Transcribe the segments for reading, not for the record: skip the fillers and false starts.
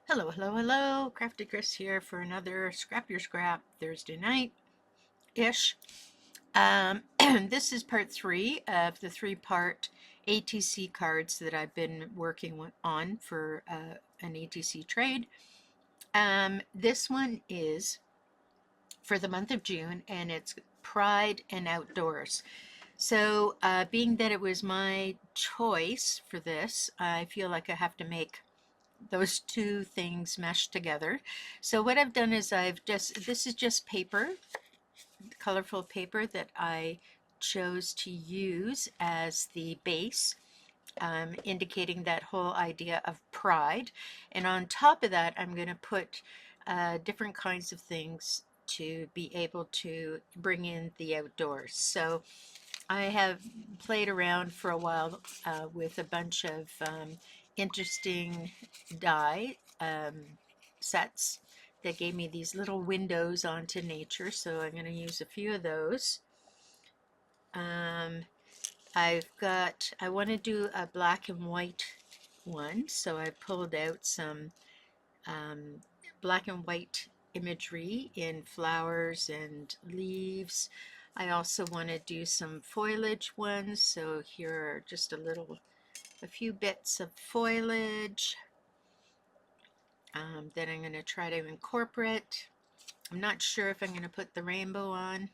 Hello, hello, hello. Crafty Chris here for another Scrap Your Scrap Thursday night-ish. This is part 3 of the 3-part ATC cards that I've been working on for an ATC trade. This one is for the month of June, and it's Pride and Outdoors. So being that it was my choice for this, I feel like I have to make those two things meshed together. So what I've done is this is just paper, colorful paper that I chose to use as the base, indicating that whole idea of pride. And on top of that, I'm going to put different kinds of things to be able to bring in the outdoors. So I have played around for a while with a bunch of interesting die sets that gave me these little windows onto nature, so I'm going to use a few of those. I want to do a black and white one, so I pulled out some black and white imagery in flowers and leaves. I also want to do some foliage ones, so here are just a few bits of foliage that I'm going to try to incorporate. I'm not sure if I'm going to put the rainbow on.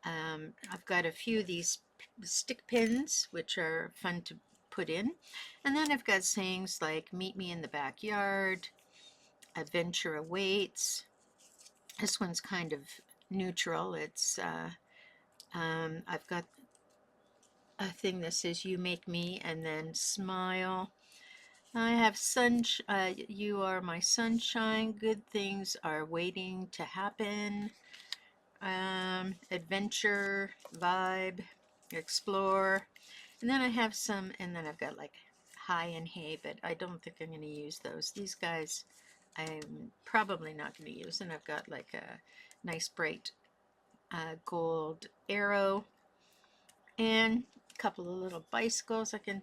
I've got a few of these stick pins, which are fun to put in. And then I've got sayings like, meet me in the backyard, adventure awaits. This one's kind of neutral. I've got a thing that says, you make me, and then smile. I have you are my sunshine, good things are waiting to happen. Adventure, vibe, explore. And then I have and then I've got like hi and hey, but I don't think I'm going to use those. These guys I'm probably not going to use, and I've got like a nice bright gold arrow and a couple of little bicycles I can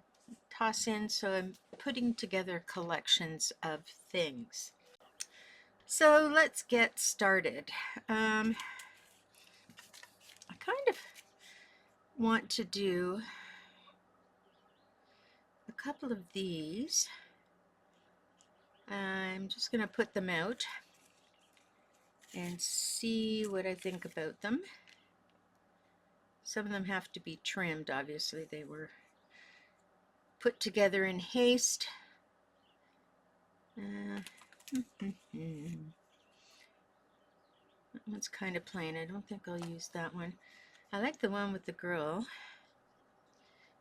toss in. So I'm putting together collections of things. So let's get started. I kind of want to do a couple of these. I'm just going to put them out and see what I think about them. Some of them have to be trimmed, obviously. They were put together in haste. That one's kind of plain. I don't think I'll use that one. I like the one with the girl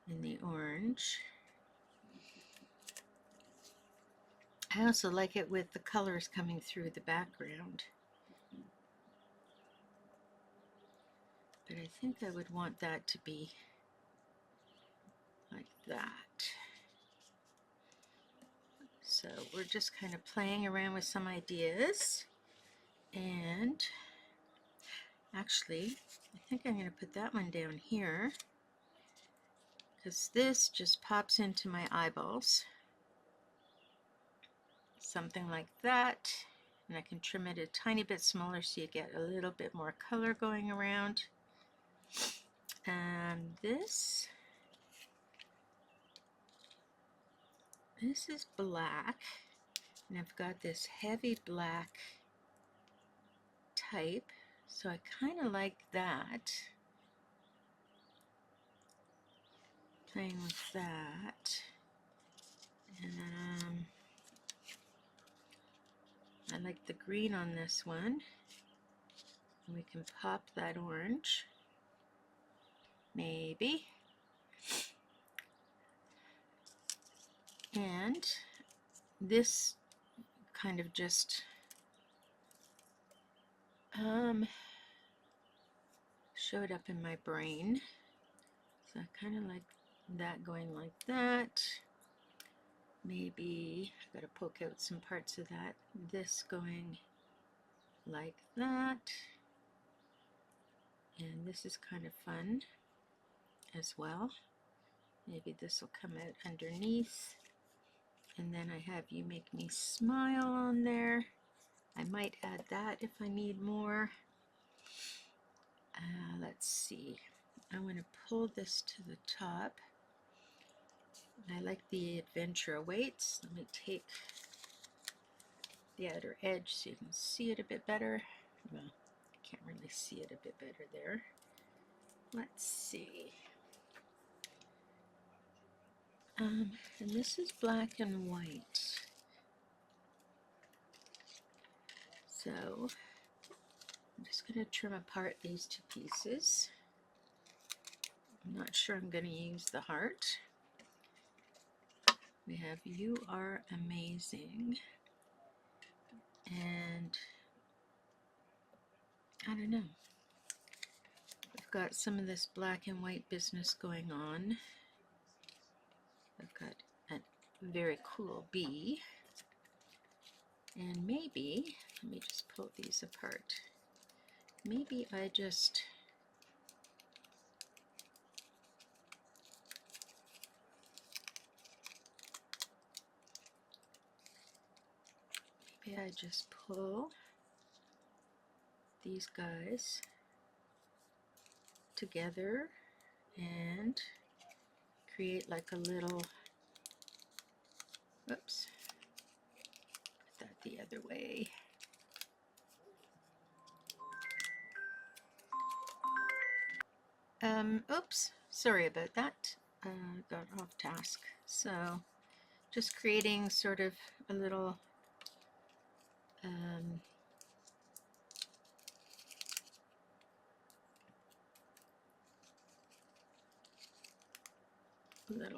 in the orange. I also like it with the colors coming through the background. But I think I would want that to be like that. So we're just kind of playing around with some ideas. And actually, I think I'm going to put that one down here, because this just pops into my eyeballs. Something like that. And I can trim it a tiny bit smaller so you get a little bit more color going around. And this is black, and I've got this heavy black type, so I kind of like that. Playing with that. I like the green on this one. We can pop that orange, maybe. And this kind of just showed up in my brain. So I kind of like that going like that. Maybe I've got to poke out some parts of that. This going like that. And this is kind of fun as well. Maybe this will come out underneath. And then I have You Make Me Smile on there. I might add that if I need more. Let's see. I want to pull this to the top. I like the Adventure Awaits. Let me take the outer edge so you can see it a bit better. Well, I can't really see it a bit better there. Let's see. And this is black and white. So I'm just going to trim apart these two pieces. I'm not sure I'm going to use the heart. We have You Are Amazing. And I don't know. I've got some of this black and white business going on. I've got a very cool bee. And maybe, let me just pull these apart. Maybe I just pull these guys together and create like a little, oops, put that the other way. Oops, sorry about that. Got off task. So just creating sort of a little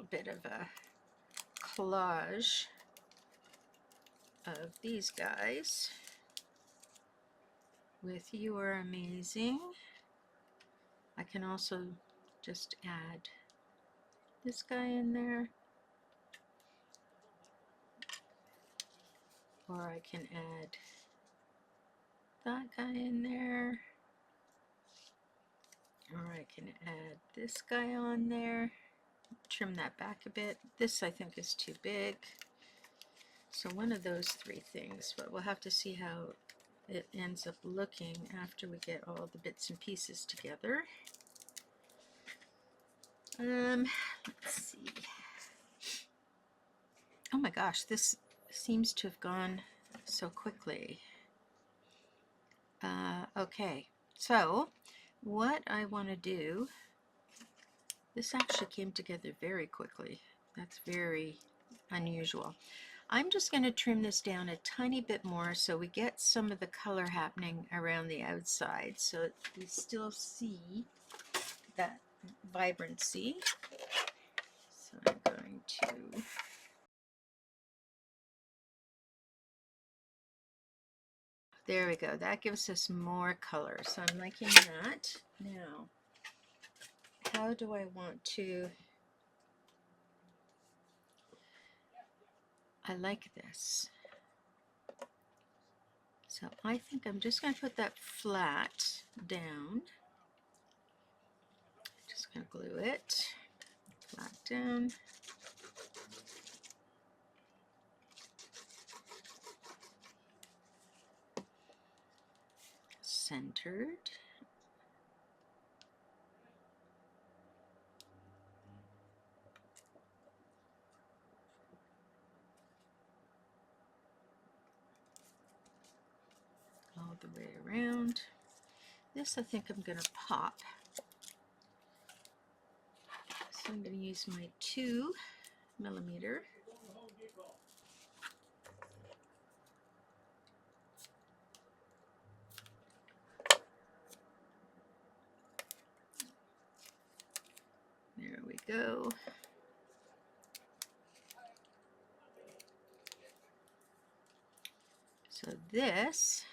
bit of a collage of these guys with You Are Amazing. I can also just add this guy in there, or I can add that guy in there, or I can add this guy on there. Trim that back a bit. This I think is too big. So one of those three things, but we'll have to see how it ends up looking after we get all the bits and pieces together. Let's see. Oh my gosh, this seems to have gone so quickly. Okay, so what I want to do, this actually came together very quickly. That's very unusual. I'm just going to trim this down a tiny bit more so we get some of the color happening around the outside so we still see that vibrancy. So I'm going to there we go. That gives us more color. So I'm liking that. Now, how do I want to... I like this. So I think I'm just going to put that flat down. Just going to glue it flat down. Centered. All the way around. This I think I'm going to pop. So I'm going to use my 2mm. There we go. So this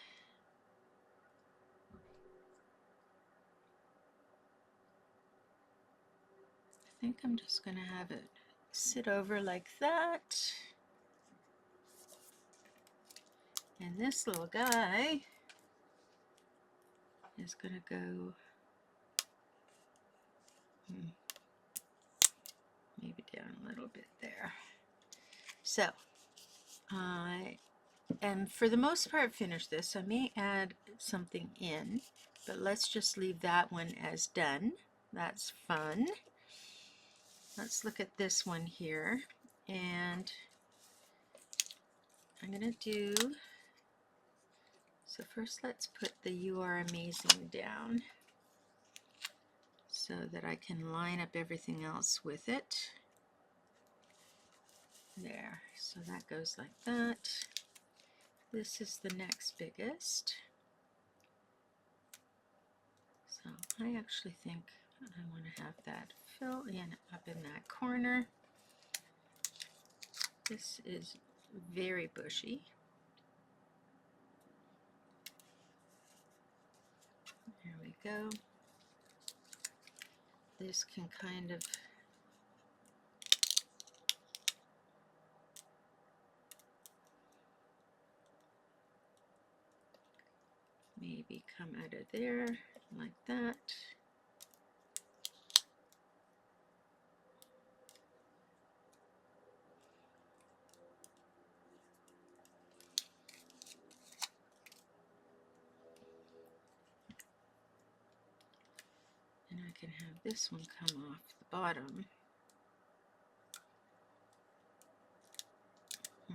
I think I'm just going to have it sit over like that. And this little guy is going to go maybe down a little bit there. So I am for the most part finished this. I may add something in, but let's just leave that one as done. That's fun. Let's look at this one here, and I'm going to do, so first let's put the You Are Amazing down so that I can line up everything else with it. There, so that goes like that. This is the next biggest. So I actually think I want to have that fill in up in that corner. This is very bushy. There we go. This can kind of maybe come out of there like that. And I can have this one come off the bottom. I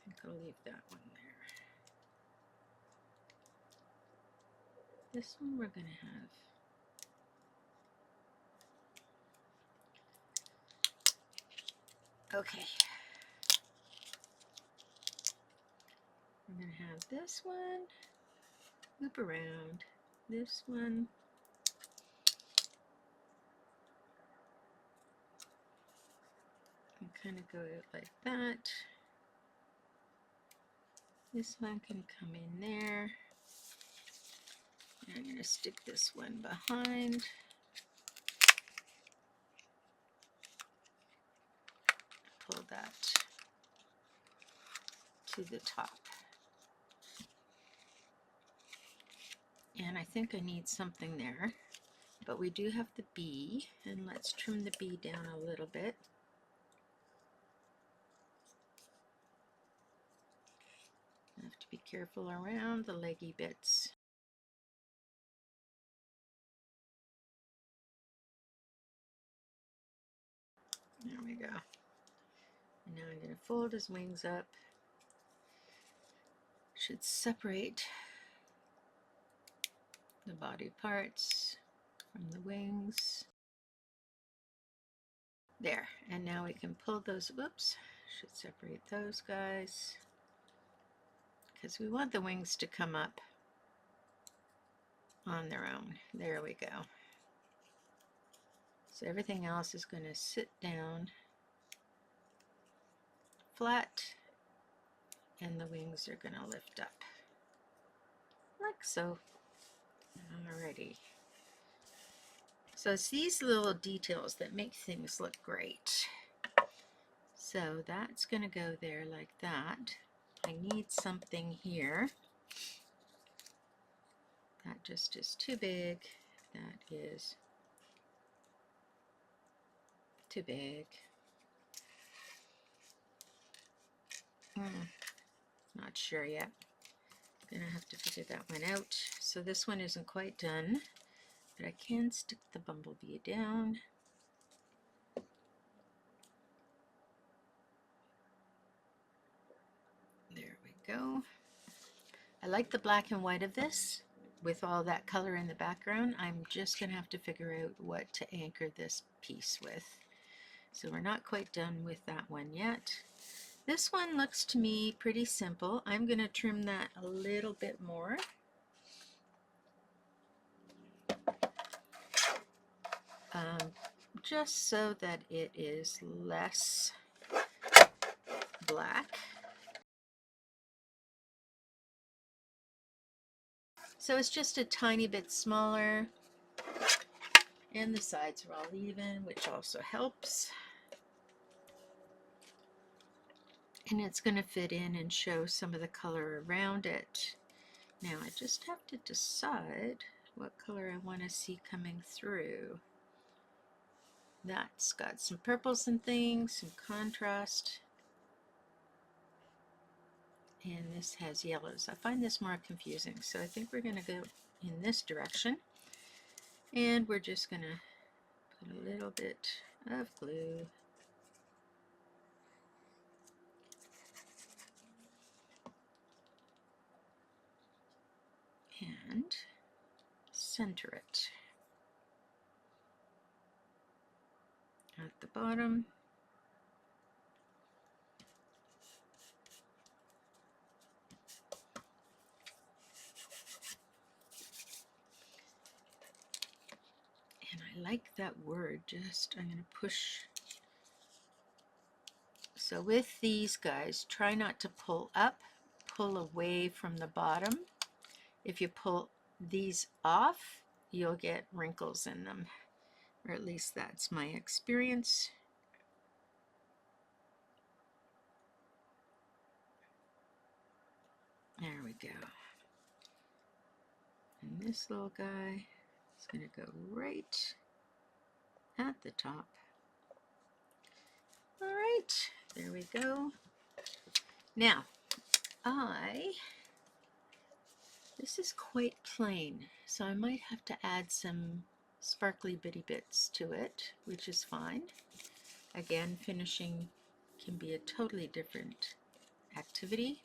think I'll leave that one there. This one we're going to have okay. I'm going to have this one loop around, this one, and kind of go out like that. This one can come in there. And I'm going to stick this one behind. Pull that to the top. And I think I need something there, but we do have the bee, and let's trim the bee down a little bit. I have to be careful around the leggy bits. There we go. And now I'm going to fold his wings up. Should separate the body parts from the wings. There, and now we can pull those, whoops, should separate those guys, because we want the wings to come up on their own. There we go. So everything else is going to sit down flat, and the wings are going to lift up, like so. Alrighty. So it's these little details that make things look great. So that's going to go there like that. I need something here. That just is too big. That is too big. Not sure yet. Gonna have to figure that one out. So this one isn't quite done, but I can stick the bumblebee down. There we go. I like the black and white of this with all that color in the background. I'm just gonna have to figure out what to anchor this piece with. So we're not quite done with that one yet. This one looks to me pretty simple. I'm gonna trim that a little bit more. Just so that it is less black. So it's just a tiny bit smaller, and the sides are all even, which also helps. And it's going to fit in and show some of the color around it. Now I just have to decide what color I want to see coming through. That's got some purples and things, some contrast. And this has yellows. I find this more confusing, so I think we're going to go in this direction. And we're just going to put a little bit of glue. And center it at the bottom. And I like that word, I'm going to push. So with these guys, try not to pull up, pull away from the bottom. If you pull these off, you'll get wrinkles in them, or at least that's my experience. There we go. And this little guy is going to go right at the top. All right, there we go. Now, this is quite plain, so I might have to add some sparkly bitty bits to it, which is fine. Again, finishing can be a totally different activity.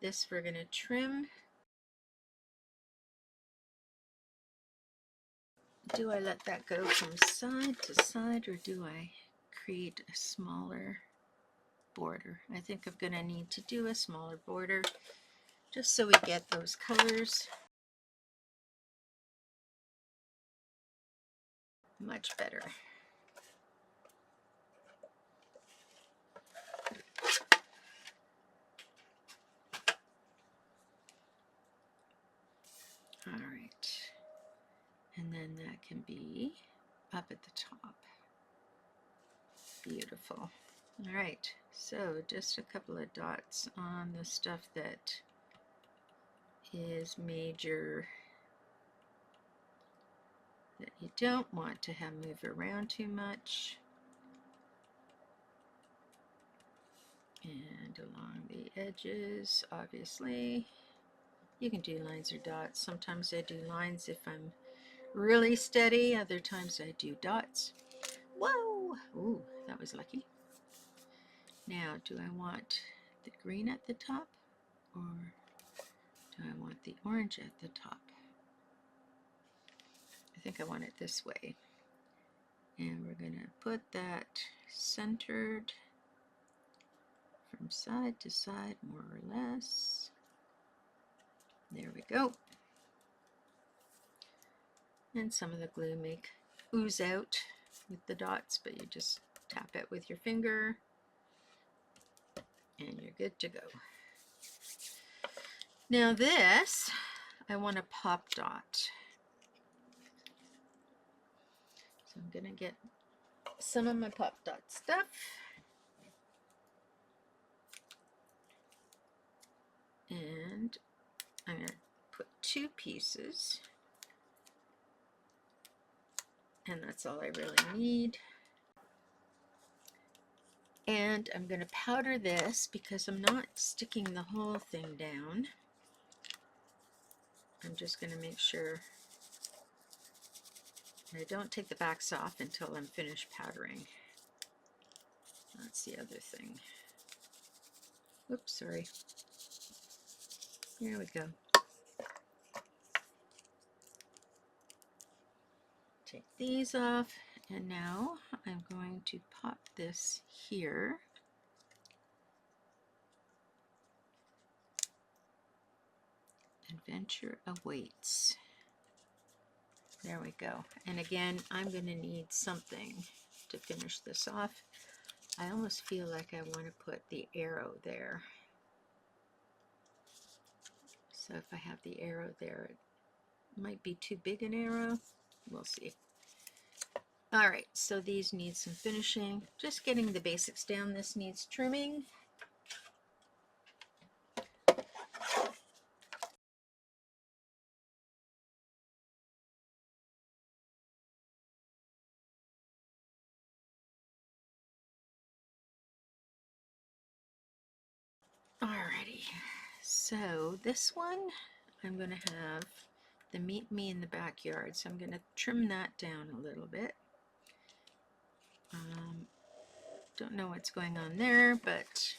This we're going to trim. Do I let that go from side to side, or do I create a smaller border? I think I'm going to need to do a smaller border just so we get those colors much better. All right, and then that can be up at the top. Beautiful. All right, so just a couple of dots on the stuff that is major, that you don't want to have move around too much. And along the edges, obviously, you can do lines or dots. Sometimes I do lines if I'm really steady, other times I do dots. Whoa! Ooh, that was lucky. Now, do I want the green at the top, or do I want the orange at the top? I think I want it this way. And we're going to put that centered from side to side, more or less. There we go. And some of the glue may ooze out with the dots, but you just tap it with your finger and you're good to go. Now this, I want a pop dot. So I'm going to get some of my pop dot stuff. And I'm going to put 2 pieces. And that's all I really need. And I'm going to powder this because I'm not sticking the whole thing down. I'm just going to make sure I don't take the backs off until I'm finished powdering. That's the other thing. Oops, sorry. There we go. Take these off, and now I'm going to pop this here. Adventure awaits. There we go. And again, I'm going to need something to finish this off. I almost feel like I want to put the arrow there. So if I have the arrow there, it might be too big an arrow. We'll see. All right, so these need some finishing. Just getting the basics down. This needs trimming. Alrighty, so this one I'm going to have the Meet Me in the Backyard, so I'm going to trim that down a little bit. Don't know what's going on there, but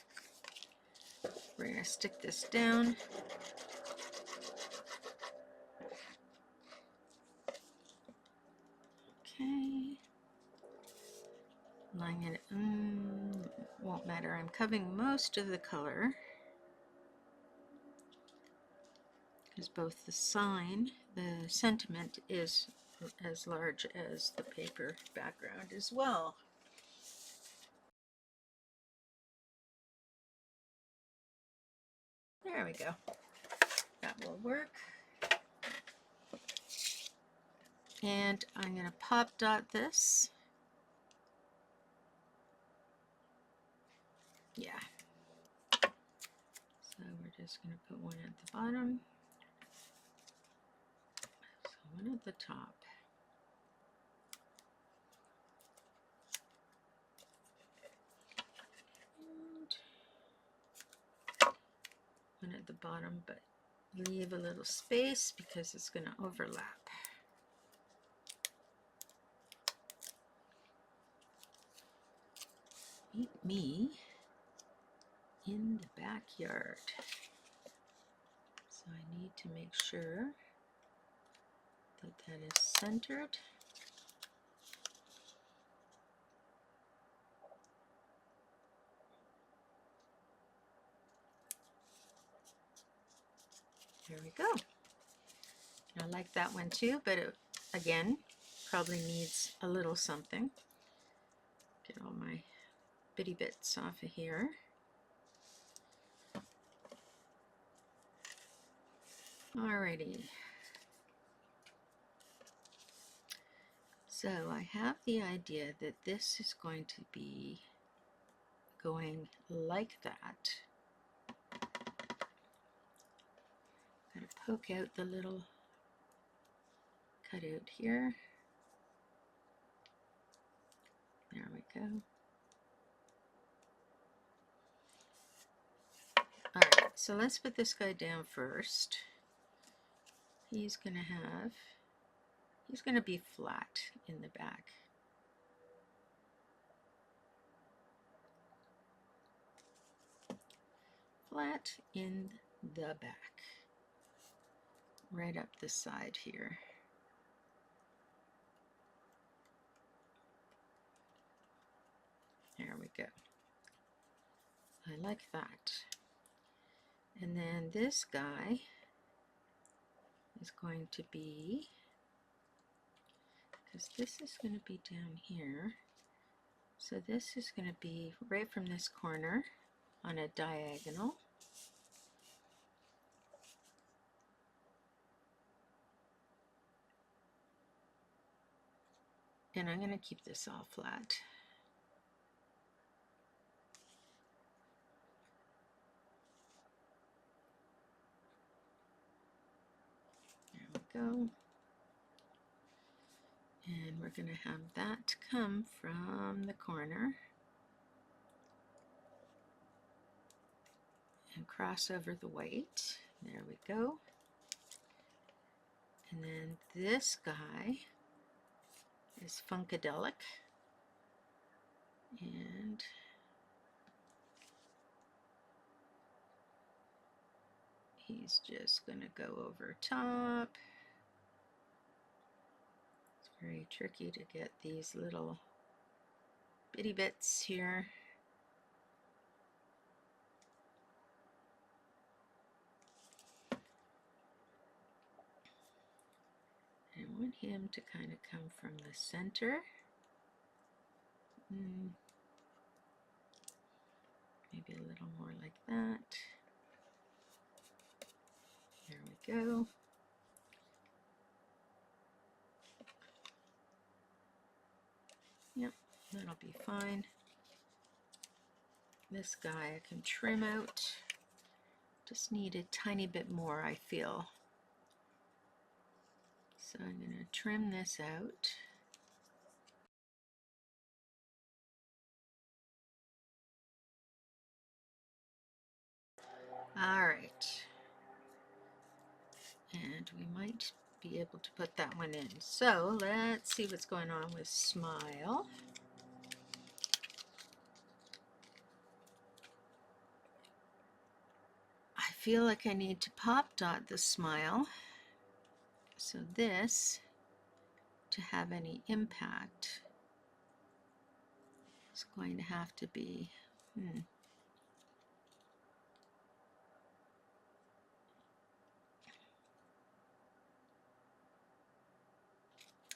we're going to stick this down. Okay. Line it, won't matter. I'm covering most of the color because both the sign, the sentiment is as large as the paper background as well. There we go. That will work. And I'm going to pop dot this. Yeah. So we're just going to put one at the bottom. So one at the top. And one at the bottom, but leave a little space because it's going to overlap. Meet me in the backyard. So I need to make sure that that is centered. There we go. I like that one too, but it, again, probably needs a little something. Get all my bitty bits off of here. Alrighty. So I have the idea that this is going to be going like that. I'm going to poke out the little cutout here. There we go. Alright, so let's put this guy down first. He's going to be flat in the back. Flat in the back. Right up the side here. There we go. I like that. And then this guy is going to be, because this is going to be down here, so this is going to be right from this corner on a diagonal. And I'm going to keep this all flat. There we go. And we're going to have that come from the corner and cross over the white. There we go. And then this guy is Funkadelic. And he's just going to go over top. It's very tricky to get these little bitty bits here. I want him to kind of come from the center. Maybe a little more like that. There we go. Yep, that'll be fine. This guy I can trim out. Just need a tiny bit more, I feel. So I'm going to trim this out. All right. And we might be able to put that one in. So let's see what's going on with Smile. I feel like I need to pop dot the Smile. So this, to have any impact, is going to have to be,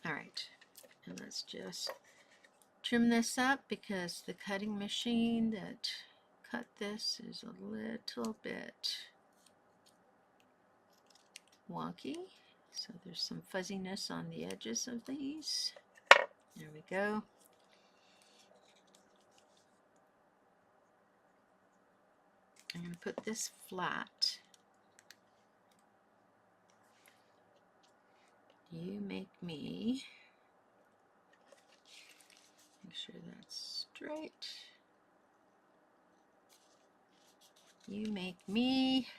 All right, and let's just trim this up because the cutting machine that cut this is a little bit wonky. So there's some fuzziness on the edges of these. There we go. I'm going to put this flat. You make me. Make sure that's straight. You make me.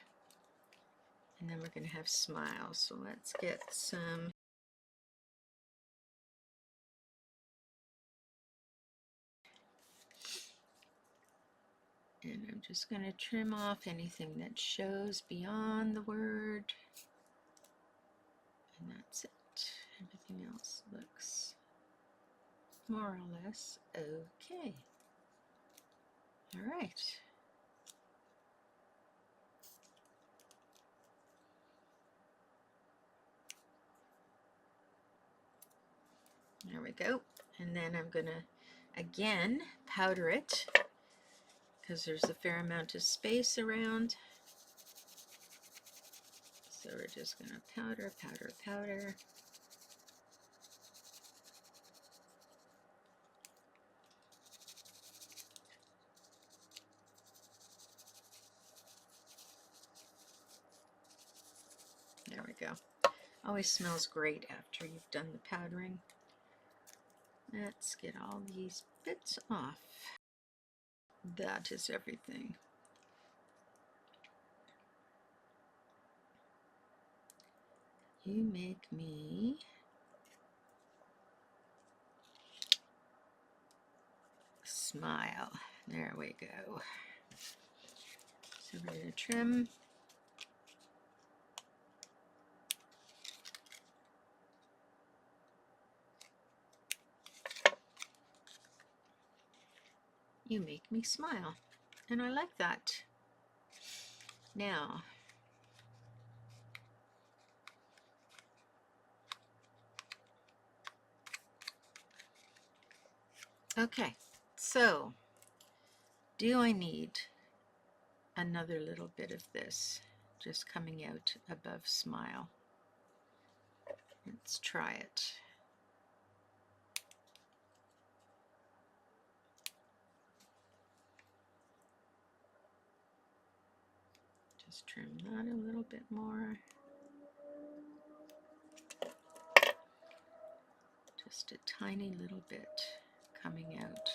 And then we're going to have Smile. So let's get some. And I'm just going to trim off anything that shows beyond the word. And that's it. Everything else looks more or less okay. All right. There we go. And then I'm going to, again, powder it because there's a fair amount of space around. So we're just going to powder, powder, powder. There we go. Always smells great after you've done the powdering. Let's get all these bits off. That is everything. You make me. Smile. There we go. So we're going to trim. You make me smile. And I like that. Now, okay, so do I need another little bit of this just coming out above Smile? Let's try it. Just trim that a little bit more. Just a tiny little bit coming out.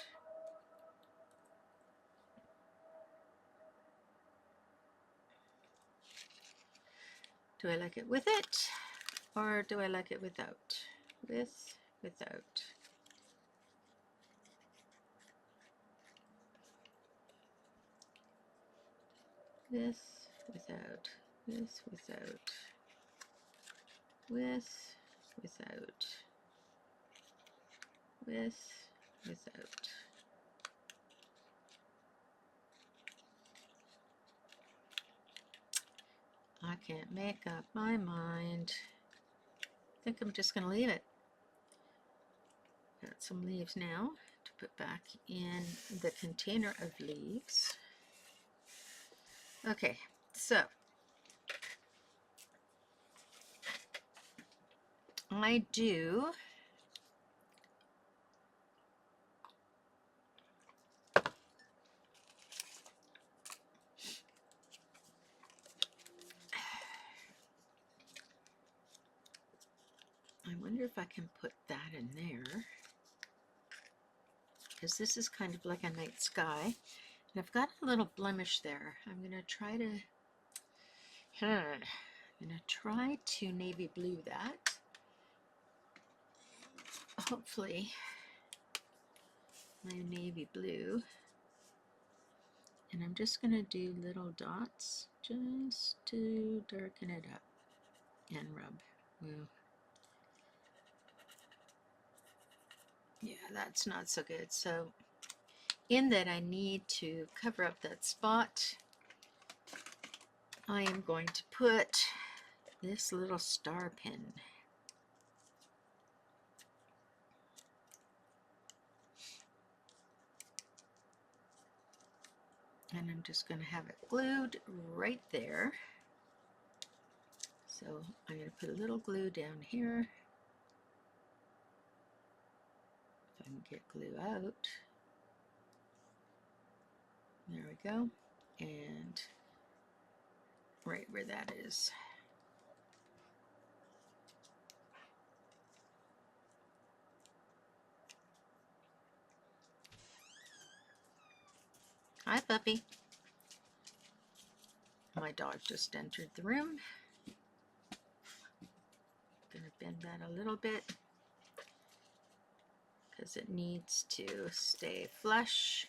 Do I like it with it, or do I like it without? With, without. With, without. With, without. With, without. With, without. I can't make up my mind. I think I'm just going to leave it. Got some leaves now to put back in the container of leaves. Okay, so I do I wonder if I can put that in there, because this is kind of like a night sky, and I've got a little blemish there. I'm going to try to I'm going to try to navy blue that. Hopefully my navy blue. And I'm just going to do little dots just to darken it up and rub. Well, yeah, that's not so good. So in that I need to cover up that spot, I am going to put this little star pin. And I'm just going to have it glued right there. So I'm going to put a little glue down here. If I can get glue out. There we go. And right where that is. Hi, puppy. My dog just entered the room. I'm going to bend that a little bit because it needs to stay flush.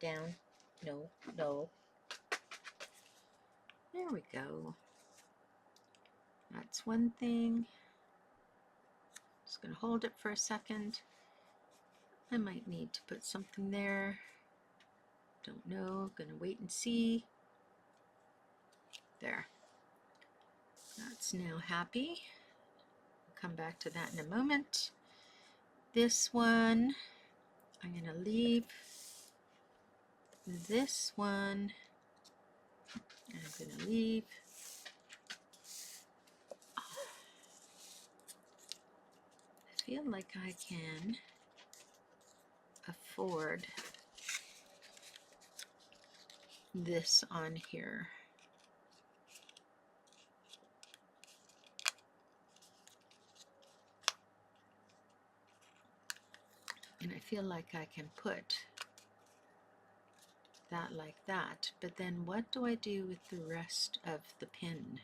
Down. No, no. There we go. That's one thing. Just going to hold it for a second. I might need to put something there. Don't know. Going to wait and see. There. That's now happy. I'll come back to that in a moment. This one, I'm going to leave. This one, I'm going to leave. I feel like I can afford this on here. And I feel like I can put that like that, but then what do I do with the rest of the pin?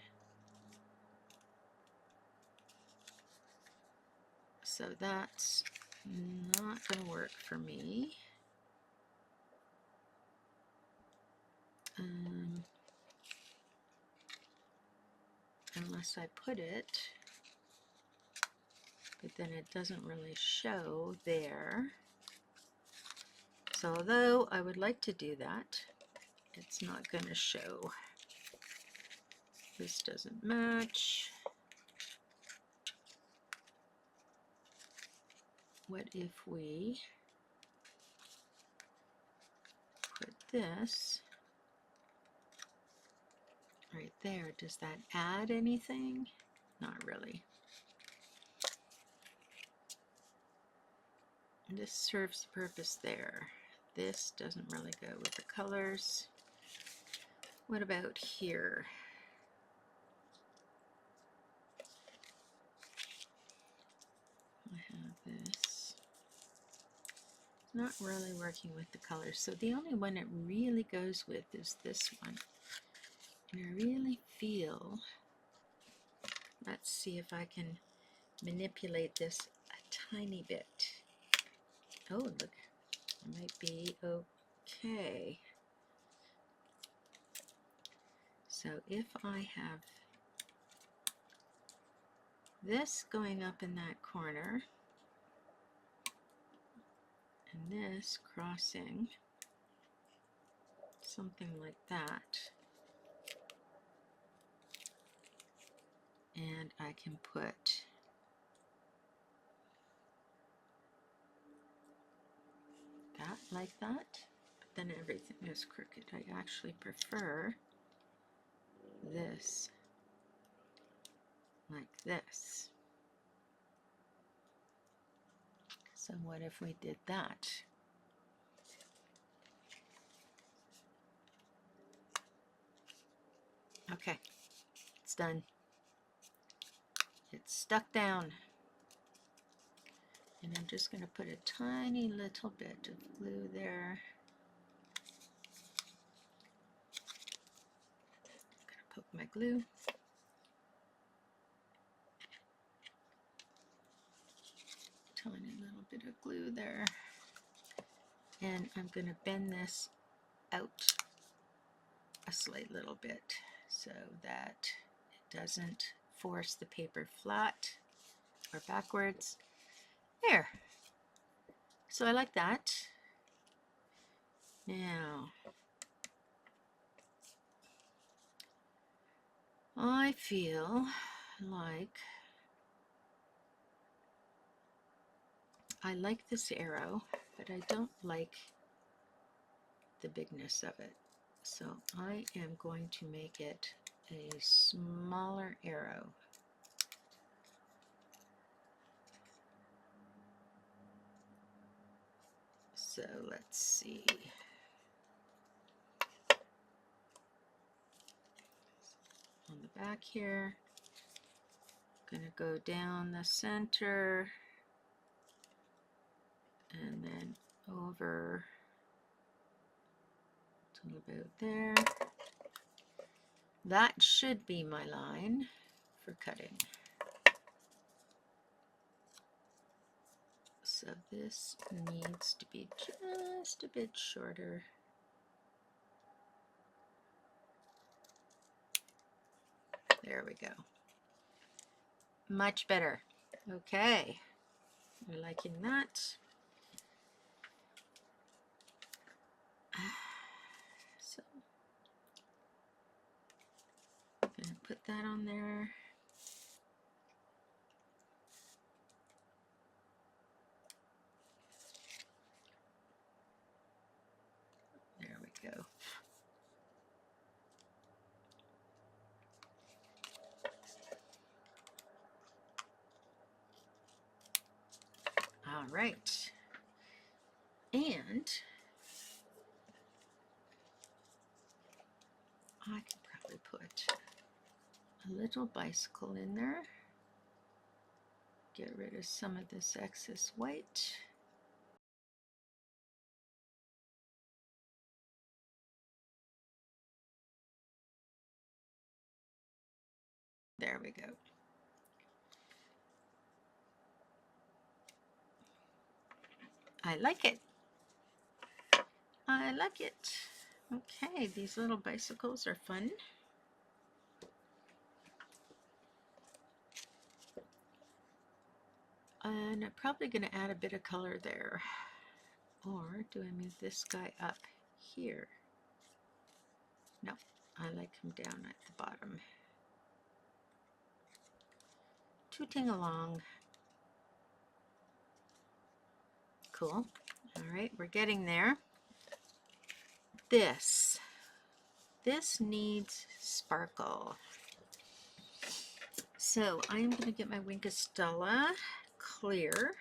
So that's not going to work for me. Unless I put it, but then it doesn't really show there. So although I would like to do that, it's not going to show. This doesn't match. What if we put this right there? Does that add anything? Not really. This serves the purpose there. This doesn't really go with the colors. What about here? I have this. Not really working with the colors. So the only one it really goes with is this one. And I really feel, let's see if I can manipulate this a tiny bit. Oh, look, it might be okay. So if I have this going up in that corner, and this crossing, something like that, and I can put that like that, but then everything is crooked. I actually prefer this like this. So what if we did that? Okay, it's done. It's stuck down. And I'm just going to put a tiny little bit of glue there. I'm going to poke my glue. Tiny little bit of glue there. And I'm going to bend this out a slight little bit so that it doesn't force the paper flat or backwards. There. So I like that. Now, I feel like I like this arrow, but I don't like the bigness of it. So I am going to make it a smaller arrow. So let's see. On the back here, I'm going to go down the center and then over to about there. That should be my line for cutting. So this needs to be just a bit shorter. There we go. Much better. Okay, we're liking that. So I'm going to put that on there. There we go. All right. And I can probably put a little bicycle in there. Get rid of some of this excess white. There we go. I like it. I like it. Okay, these little bicycles are fun. And I'm probably going to add a bit of color there. Or do I move this guy up here? No, I like him down at the bottom. Tooting along. Cool. All right, we're getting there. This needs sparkle. So I'm going to get my Wink of Stella clear.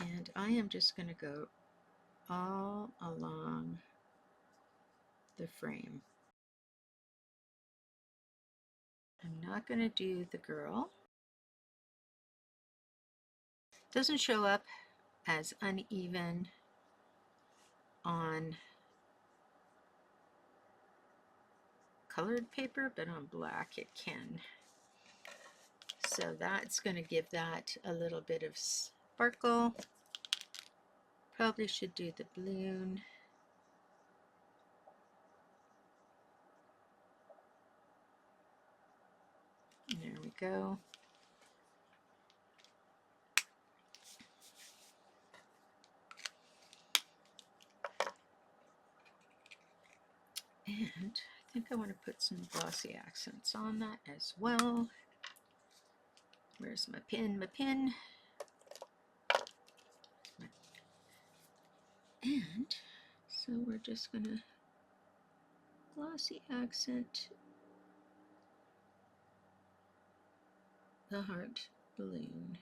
And I am just going to go all along the frame. I'm not going to do the girl. Doesn't show up as uneven on colored paper, but on black it can. So that's going to give that a little bit of sparkle. Probably should do the balloon. There we go. And I think I want to put some glossy accents on that as well. Where's my pin? My pin. And so we're just going to glossy accent the heart balloon.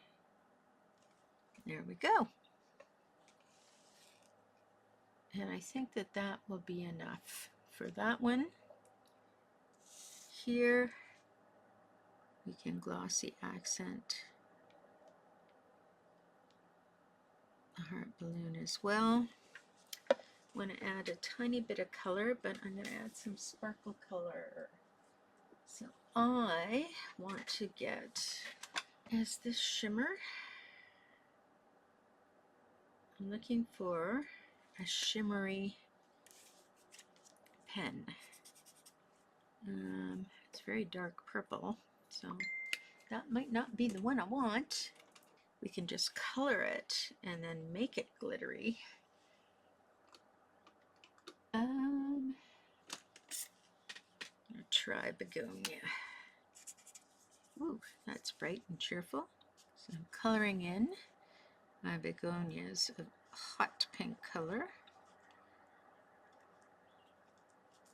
There we go. And I think that that will be enough for that one. Here we can glossy accent the heart balloon as well. want to add a tiny bit of color, but I'm going to add some sparkle color. So I want to get, is this shimmer? I'm looking for a shimmery pen. It's very dark purple, so that might not be the one I want. We can just color it and then make it glittery. I'll try begonia. Ooh, that's bright and cheerful. So I'm coloring in my begonias of hot pink color,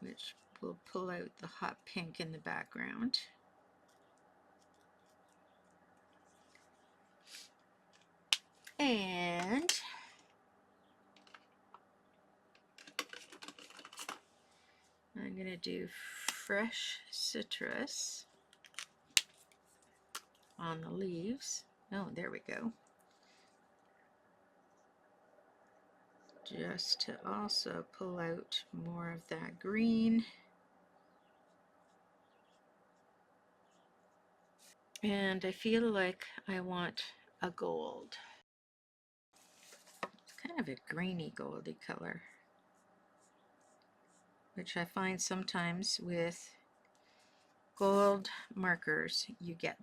which will pull out the hot pink in the background. And I'm going to do fresh citrus on the leaves. Oh, there we go. Just to also pull out more of that green. And I feel like I want a gold. It's kind of a greeny goldy color, which I find sometimes with gold markers you get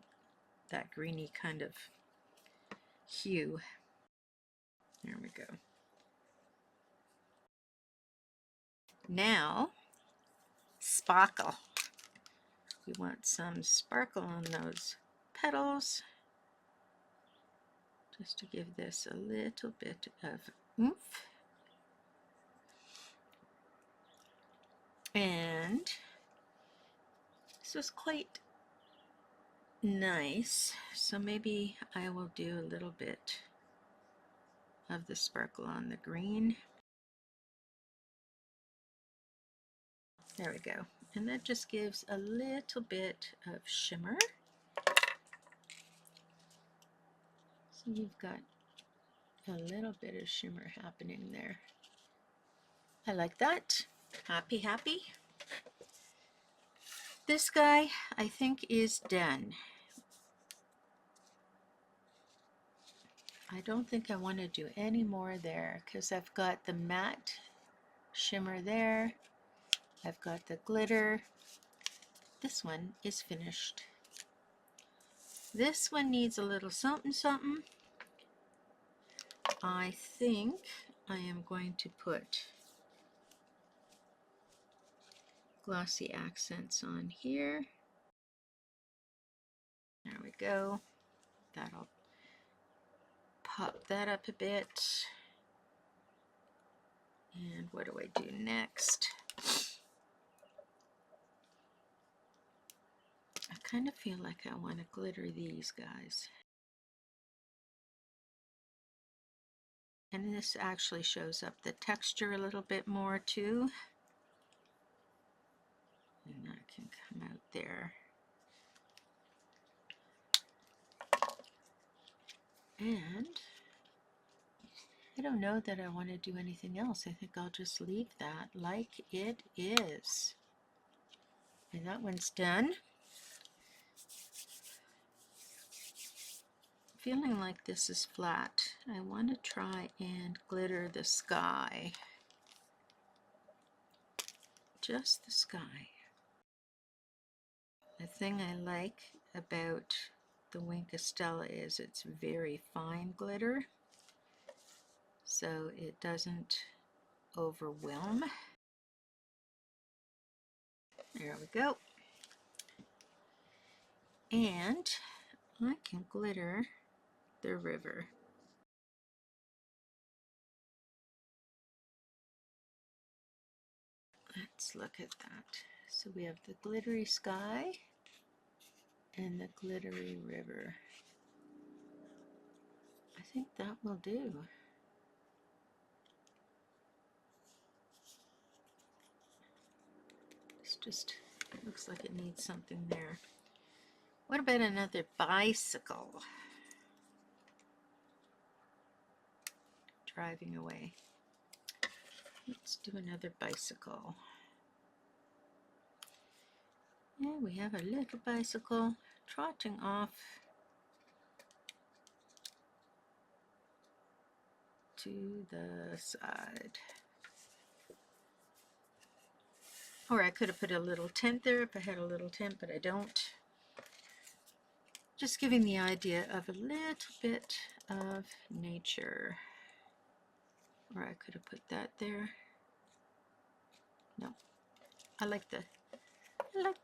that greeny kind of hue. There we go. Now, sparkle. We want some sparkle on those petals, just to give this a little bit of oomph. And this was quite nice, so maybe I will do a little bit of the sparkle on the green. There we go. And that just gives a little bit of shimmer. So you've got a little bit of shimmer happening there. I like that. Happy, happy. This guy, I think, is done. I don't think I want to do any more there because I've got the matte shimmer there. I've got the glitter. This one is finished. This one needs a little something something. I think I am going to put Glossy Accents on here. There we go. That'll pop that up a bit. And what do I do next? I kind of feel like I want to glitter these guys. And this actually shows up the texture a little bit more too. And that can come out there. And I don't know that I want to do anything else. I think I'll just leave that like it is. And that one's done. Feeling like this is flat. I want to try and glitter the sky. Just the sky. The thing I like about the Wink of Stella is it's very fine glitter, so it doesn't overwhelm. There we go. And I can glitter the river. Let's look at that. So we have the glittery sky and the glittery river. I think that will do. It's just, it looks like it needs something there. What about another bicycle? Driving away. Let's do another bicycle. And we have a little bicycle trotting off to the side. Or I could have put a little tent there if I had a little tent, but I don't. Just giving the idea of a little bit of nature. Or I could have put that there. No, I like the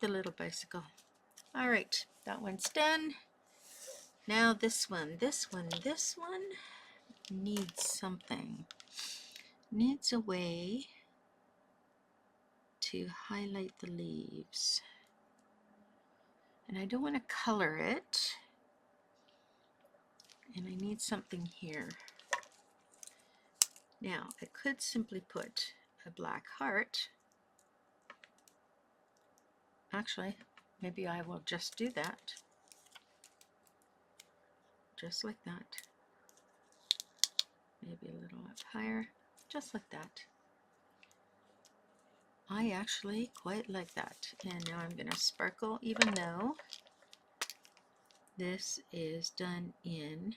little bicycle. All right, that one's done. Now this one needs something. Needs a way to highlight the leaves. And I don't want to color it. And I need something here. Now, I could simply put a black heart. Actually, maybe I will just do that. Just like that. Maybe a little up higher. Just like that. I actually quite like that. And now I'm going to sparkle, even though this is done in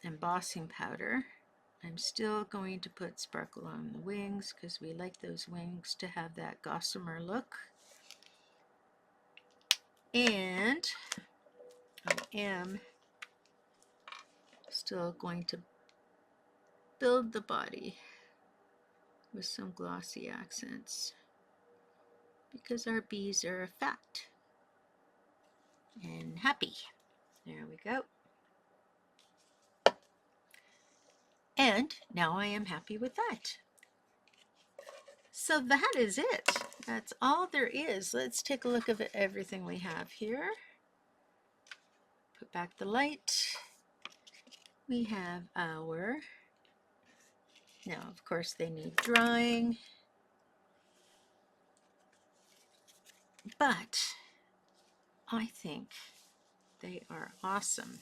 embossing powder. I'm still going to put sparkle on the wings because we like those wings to have that gossamer look. And I am still going to build the body with some glossy accents because our bees are fat and happy. There we go. And now I am happy with that. So that is it. That's all there is. Let's take a look at everything we have here. Put back the light. We have our, now of course they need drying, but I think they are awesome.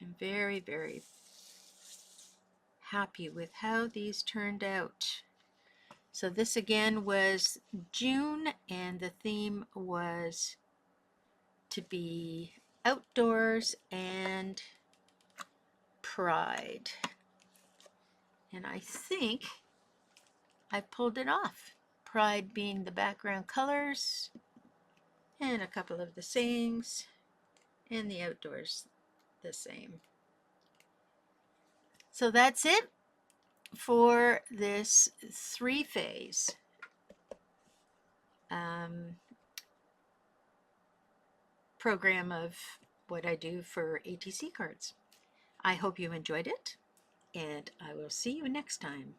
I'm very, very happy with how these turned out. So this again was June, and the theme was to be outdoors and pride. And I think I pulled it off. Pride being the background colors, and a couple of the sayings, and the outdoors the same. So that's it for this three-phase program of what I do for ATC cards. I hope you enjoyed it, and I will see you next time.